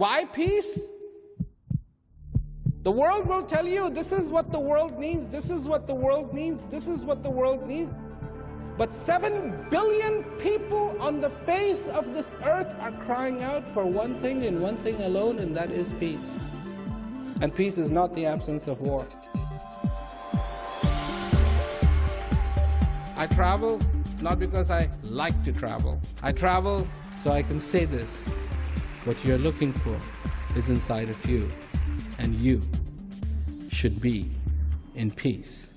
Why peace? The world will tell you this is what the world needs, this is what the world needs, this is what the world needs. But 7 billion people on the face of this earth are crying out for one thing and one thing alone, and that is peace. And peace is not the absence of war. I travel not because I like to travel. I travel so I can say this. What you're looking for is inside of you, and you should be in peace.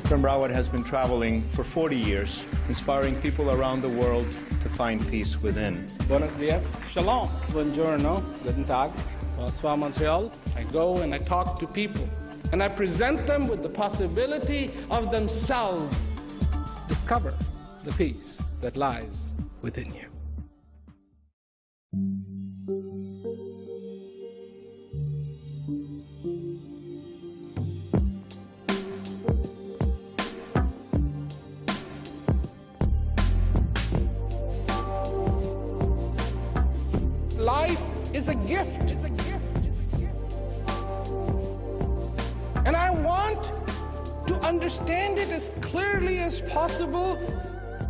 Prem Rawat has been traveling for 40 years, inspiring people around the world to find peace within. Buenos dias, shalom, buongiorno, guten tag, bonsoir Montreal. I go and I talk to people, and I present them with the possibility of themselves discover the peace that lies within you. Life is a gift. And I want to understand it as clearly as possible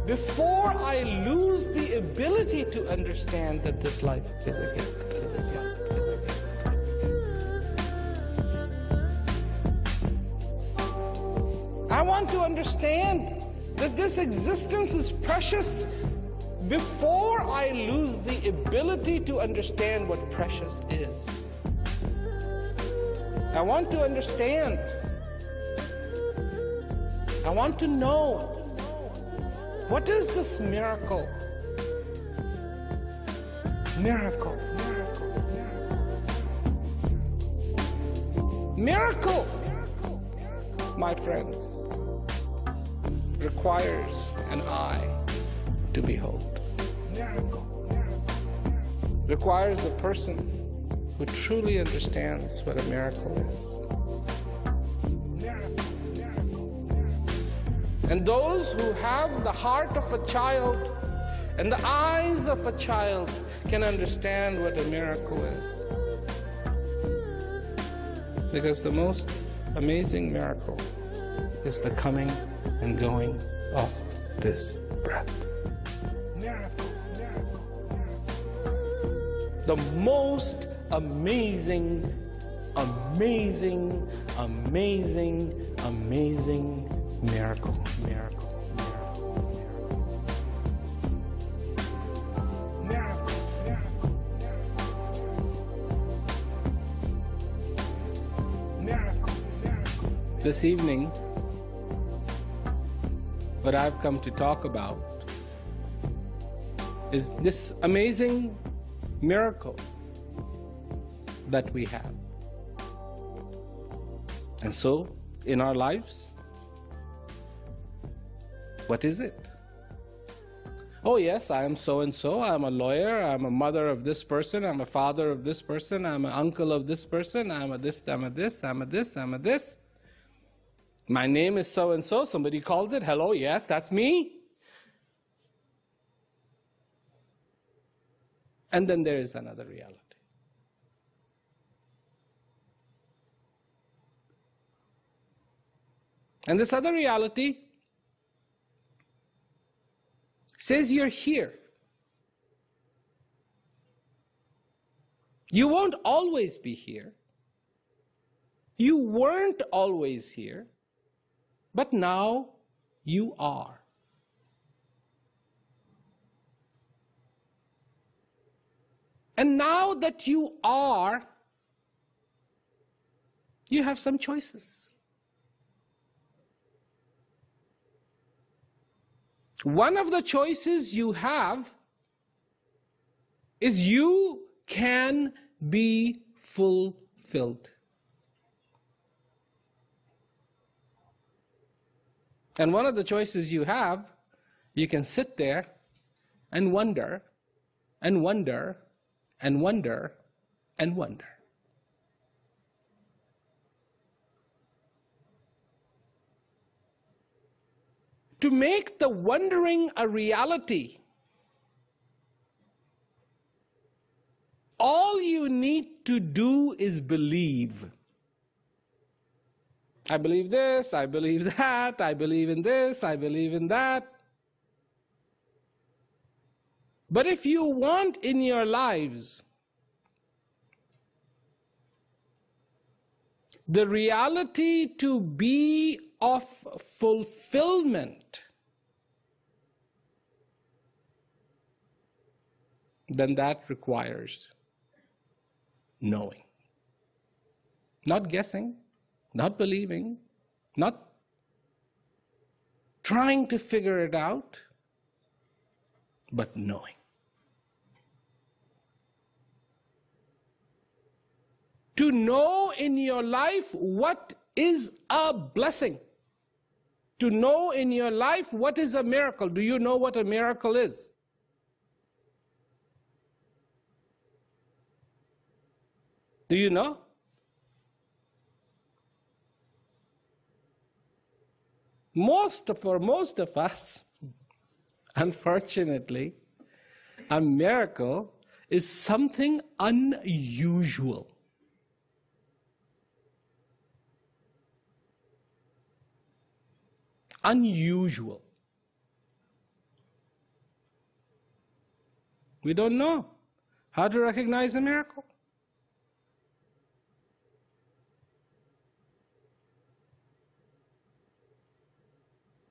before I lose the ability to understand that this life is a gift. I want to understand that this existence is precious before I lose the ability to understand what precious is. I want to understand. I want to know, what is this miracle? Miracle. Miracle, my friends, requires an eye to behold. Requires a person who truly understands what a miracle is. And those who have the heart of a child and the eyes of a child can understand what a miracle is. Because the most amazing miracle is the coming and going of this breath. The most amazing, amazing, amazing, amazing miracle. This evening, what I've come to talk about is this amazing miracle that we have. And so, in our lives, what is it? Oh yes, I am so-and-so, I'm a lawyer, I'm a mother of this person, I'm a father of this person, I'm an uncle of this person, I'm a this, I'm a this, I'm a this, I'm a this. My name is so-and-so, somebody calls it, hello, yes, that's me. And then there is another reality. And this other reality says you're here. You won't always be here. You weren't always here, but now you are. And now that you are, you have some choices. One of the choices you have is you can be fulfilled. And one of the choices you have, you can sit there and wonder and wonder and wonder and wonder. To make the wondering a reality, All you need to do is believe. I believe this, I believe that, I believe in this, I believe in that. But if you want in your lives the reality to be of fulfillment, then that requires knowing. Not guessing, not believing, not trying to figure it out, but knowing. To know in your life what is a blessing. To know in your life what is a miracle. Do you know what a miracle is? Do you know? For most of us, unfortunately, a miracle is something unusual. Unusual. We don't know how to recognize a miracle.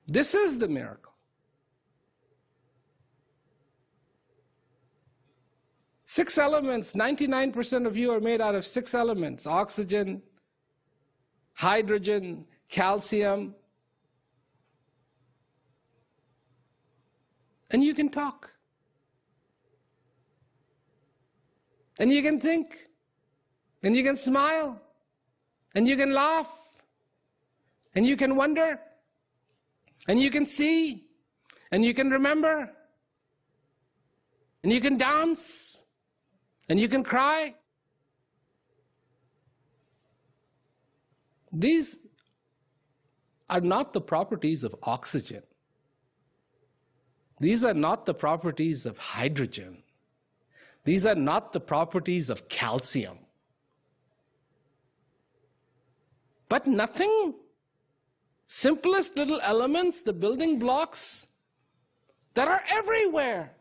This is the miracle. 6 elements, 99% of you are made out of 6 elements: oxygen, hydrogen, calcium. And you can talk. And you can think. And you can smile. And you can laugh. And you can wonder. And you can see. And you can remember. And you can dance. And you can cry. These are not the properties of oxygen. These are not the properties of hydrogen. These are not the properties of calcium. But nothing, simplest little elements, the building blocks that are everywhere.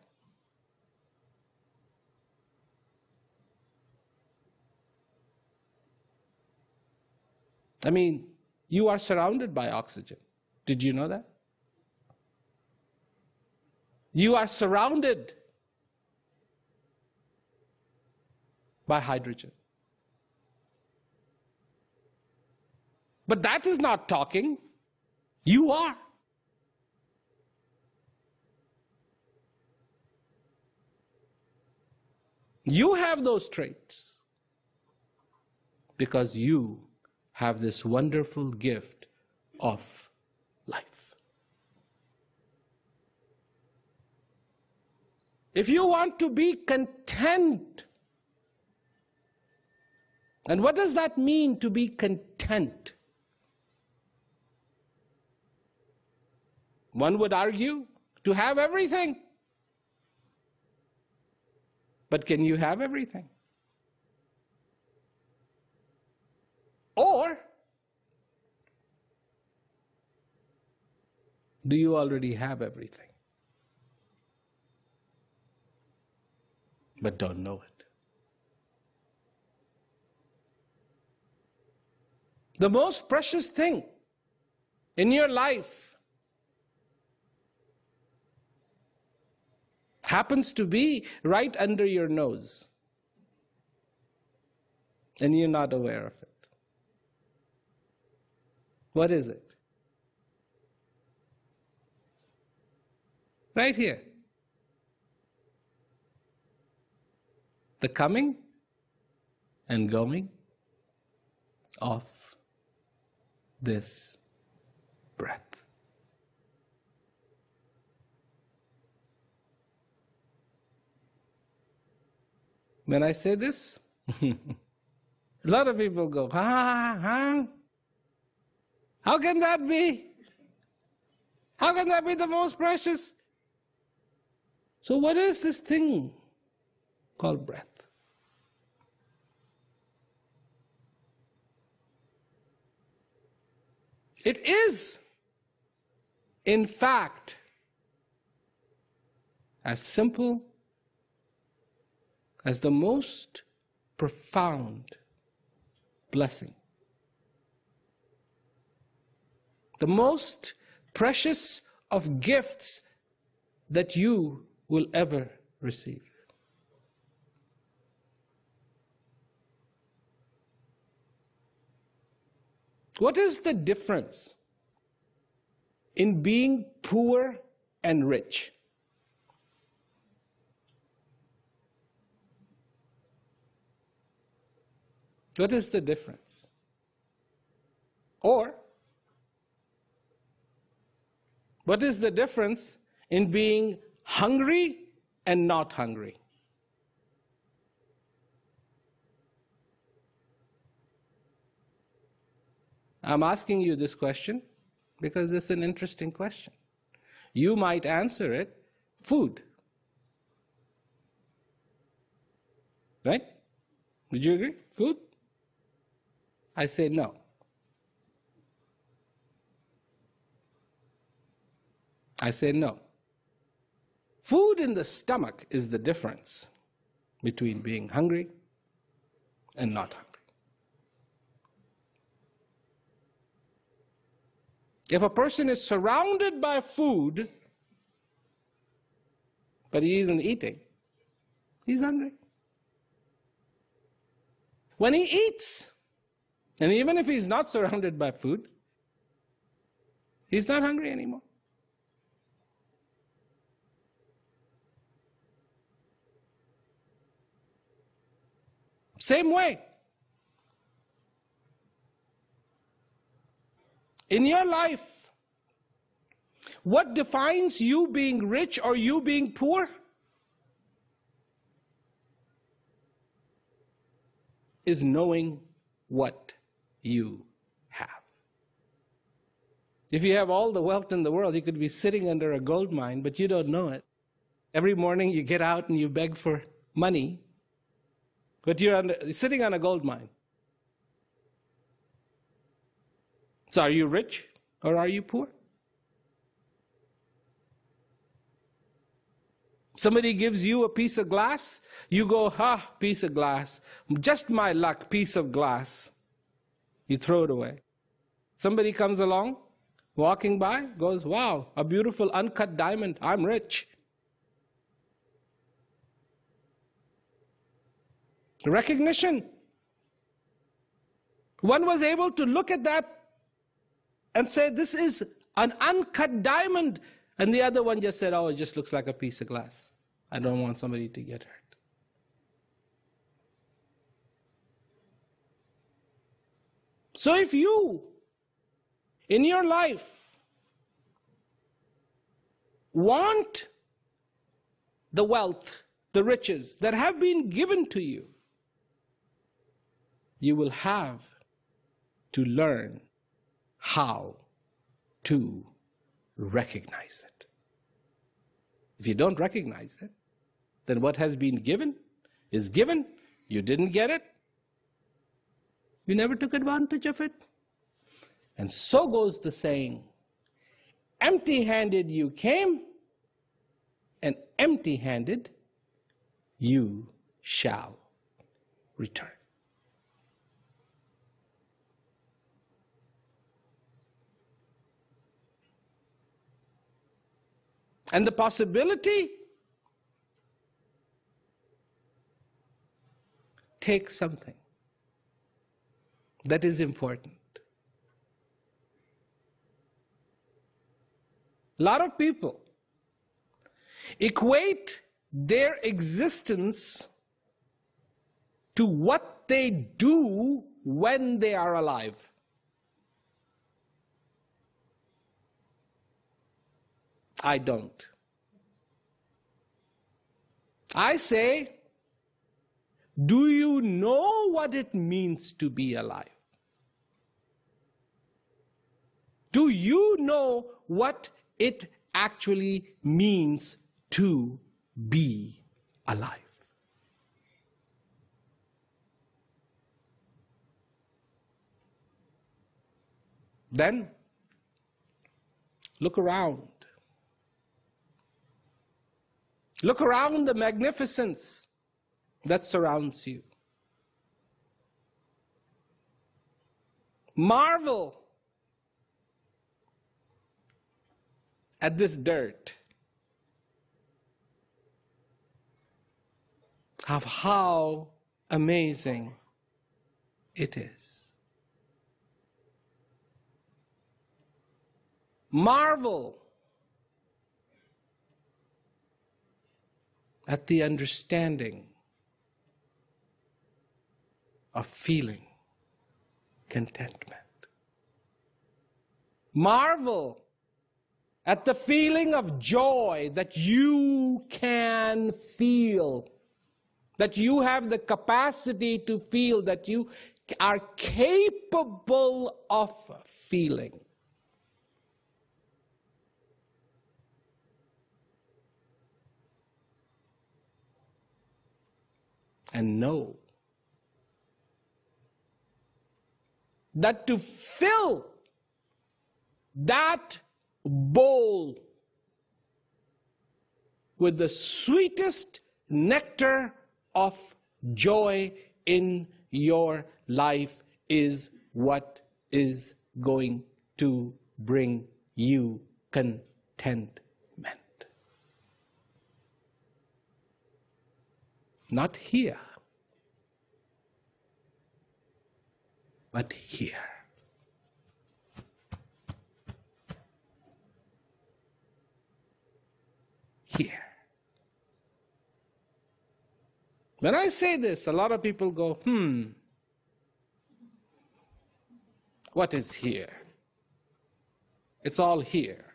I mean, you are surrounded by oxygen. Did you know that? You are surrounded by hydrogen. But that is not talking. You are. You have those traits because you have this wonderful gift of life. If you want to be content, and what does that mean, to be content? One would argue to have everything. But can you have everything? Or do you already have everything, but don't know it? The most precious thing in your life happens to be right under your nose, and you're not aware of it. What is it? Right here. The coming and going of this breath. When I say this, a lot of people go, how can that be? How can that be the most precious? So what is this thing called breath? It is, in fact, as simple as the most profound blessing. The most precious of gifts that you will ever receive. What is the difference in being poor and rich? What is the difference? Or, what is the difference in being hungry and not hungry? I'm asking you this question because it's an interesting question. You might answer it, food. Right? Did you agree? Food? I say no. I say no. Food in the stomach is the difference between being hungry and not hungry. If a person is surrounded by food, but he isn't eating, he's hungry. When he eats, and even if he's not surrounded by food, he's not hungry anymore. Same way. In your life, what defines you being rich or you being poor? Is knowing what you have. If you have all the wealth in the world, you could be sitting under a gold mine, but you don't know it. Every morning you get out and you beg for money, but you're sitting on a gold mine. So are you rich or are you poor? Somebody gives you a piece of glass, you go, piece of glass. Just my luck, piece of glass. You throw it away. Somebody comes along, walking by, goes, wow, a beautiful uncut diamond, I'm rich. Recognition. One was able to look at that and say, this is an uncut diamond. And the other one just said, oh, it just looks like a piece of glass. I don't want somebody to get hurt. So if you, in your life, want the wealth, the riches that have been given to you, you will have to learn how to recognize it. If you don't recognize it, then what has been given is given. You didn't get it. You never took advantage of it. And so goes the saying, empty-handed you came, and empty-handed you shall return. And the possibility takes something that is important. A lot of people equate their existence to what they do when they are alive. I don't. I say, do you know what it means to be alive? Do you know what it actually means to be alive? Then Look around. Look around the magnificence that surrounds you. Marvel at this dirt of how amazing it is. Marvel at the understanding of feeling contentment. Marvel at the feeling of joy that you can feel, that you have the capacity to feel, that you are capable of feeling. And know that to fill that bowl with the sweetest nectar of joy in your life is what is going to bring you contentment. Not here, but here. Here. When I say this, a lot of people go, what is here? It's all here.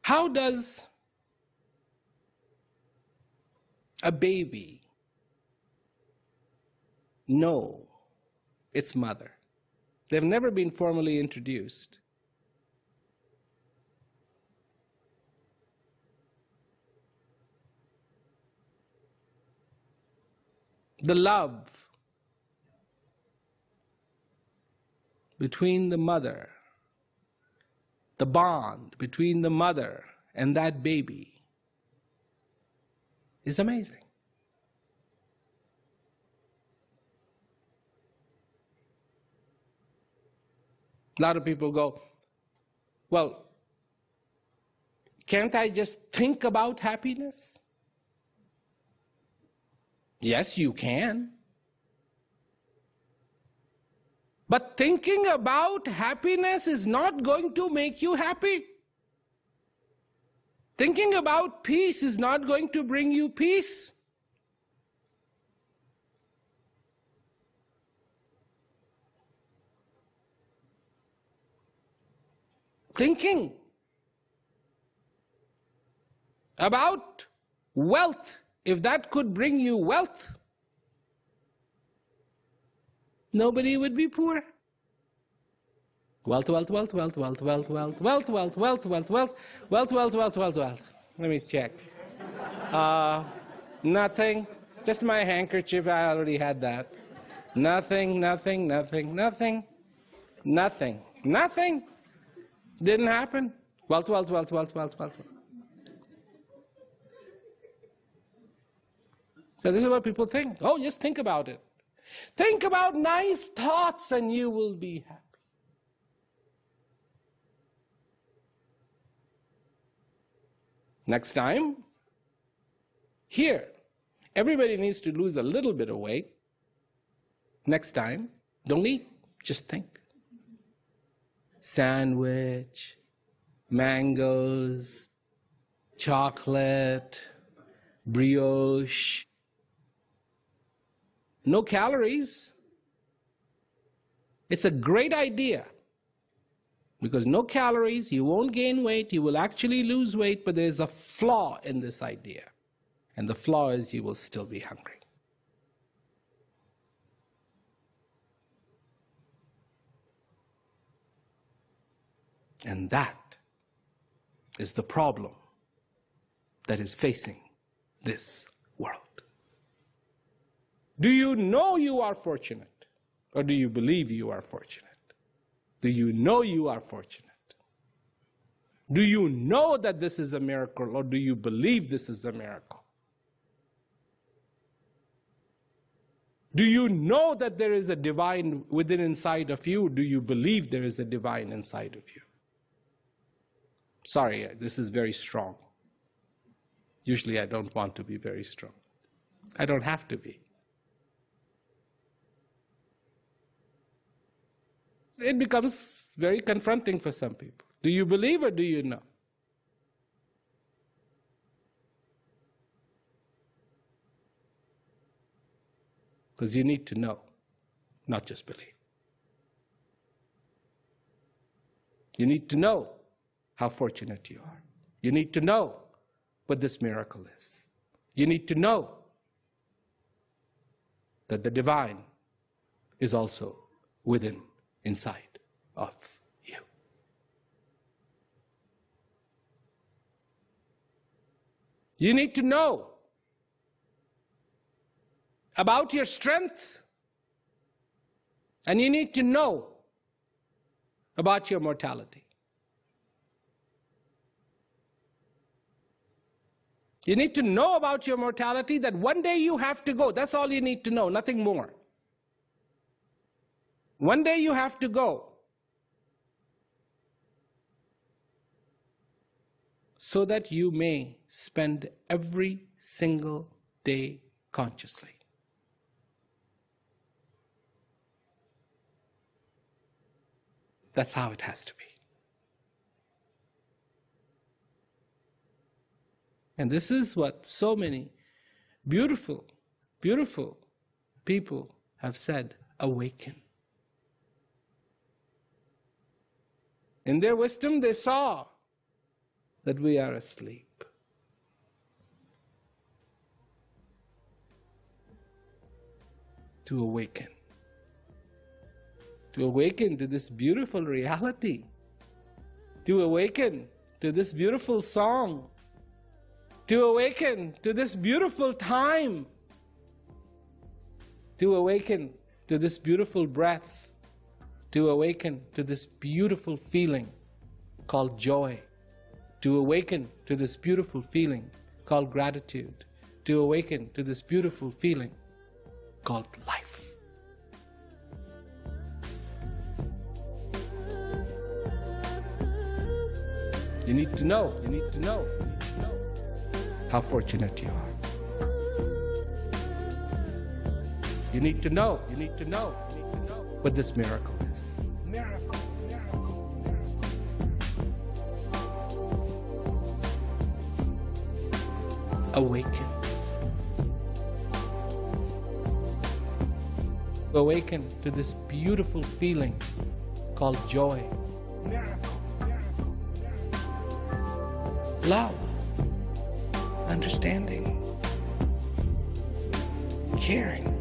How does a baby know its mother? They've never been formally introduced. The love between the mother, the bond between the mother and that baby is amazing. A lot of people go, well, can't I just think about happiness? Yes, you can. But thinking about happiness is not going to make you happy. Thinking about peace is not going to bring you peace. Thinking about wealth, if that could bring you wealth, nobody would be poor. Wealth, wealth, wealth, wealth, wealth, wealth, wealth, wealth, wealth, wealth, wealth, wealth, wealth, wealth, wealth, wealth, wealth. Let me check. Nothing. Just my handkerchief. I already had that. Nothing, nothing, nothing, nothing, nothing, nothing. Didn't happen. Wealth, wealth, wealth, wealth, wealth, wealth. So this is what people think. Oh, just think about it. Think about nice thoughts and you will be happy. Next time, here, everybody needs to lose a little bit of weight. Next time, don't eat, just think. Sandwich, mangoes, chocolate, brioche. No calories. It's a great idea. Because no calories, you won't gain weight, you will actually lose weight, but there's a flaw in this idea. And the flaw is you will still be hungry. And that is the problem that is facing this world. Do you know you are fortunate? Or do you believe you are fortunate? Do you know you are fortunate? Do you know that this is a miracle, or do you believe this is a miracle? Do you know that there is a divine within inside of you? Do you believe there is a divine inside of you? Sorry, this is very strong. Usually I don't want to be very strong. I don't have to be. It becomes very confronting for some people. Do you believe or do you know? Because you need to know, not just believe. You need to know how fortunate you are. You need to know what this miracle is. You need to know that the divine is also within, inside of you. You need to know about your strength, and you need to know about your mortality. You need to know about your mortality, that one day you have to go. That's all you need to know, nothing more. One day you have to go. So that you may spend every single day consciously. That's how it has to be. And this is what so many beautiful, beautiful people have said, awaken. In their wisdom, they saw that we are asleep. To awaken. To awaken to this beautiful reality. To awaken to this beautiful song. To awaken to this beautiful time. To awaken to this beautiful breath. To awaken to this beautiful feeling called joy. To awaken to this beautiful feeling called gratitude. To awaken to this beautiful feeling called life. You need to know, you need to know, you need to know how fortunate you are. You need to know, you need to know, you need to know what this miracle is. Miracle, miracle, miracle. Awaken. Awaken to this beautiful feeling called joy. Miracle. Love, understanding, caring.